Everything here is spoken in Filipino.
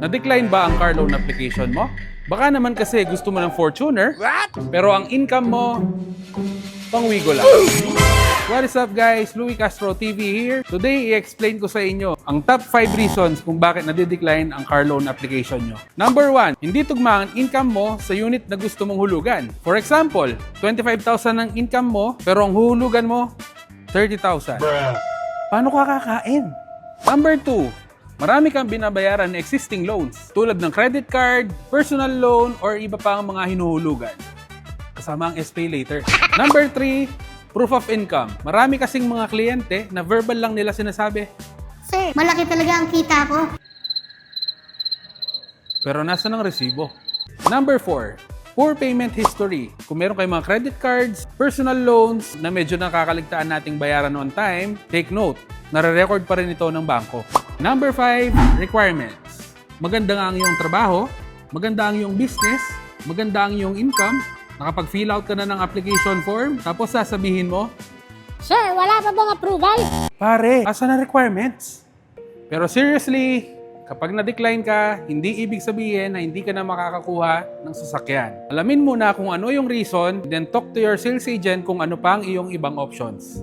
Na-decline ba ang car loan application mo? Baka naman kasi gusto mo ng Fortuner, pero ang income mo, pangwigo lang. What is up guys? Louie Castro TV here. Today, i-explain ko sa inyo ang top 5 reasons kung bakit nadidecline ang car loan application nyo. Number 1, hindi tugma ang income mo sa unit na gusto mong hulugan. For example, 25,000 ang income mo, pero ang huhulugan mo, 30,000. Paano ka kakain? Number 2, marami kang binabayaran na existing loans tulad ng credit card, personal loan, or iba pa ang mga hinuhulugan. Kasama ang SPay later. Number 3, proof of income. Marami kasing mga kliyente na verbal lang nila sinasabi, Sir, malaki talaga ang kita ko. pero nasa ng resibo. Number 4, poor payment history. Kung meron kayong mga credit cards, personal loans na medyo nakakaligtaan nating bayaran on time, take note, nare-record pa rin ito ng bangko. Number 5, requirements. Maganda nga ang iyong trabaho, maganda ang iyong business, maganda ang iyong income, nakapag-fill out ka na ng application form, tapos sasabihin mo, Sir, wala pa bang approval? pare, asa na requirements? Pero seriously, kapag na-decline ka, hindi ibig sabihin na hindi ka na makakakuha ng sasakyan. Alamin muna kung ano yung reason, then talk to your sales agent kung ano pa ang iyong ibang options.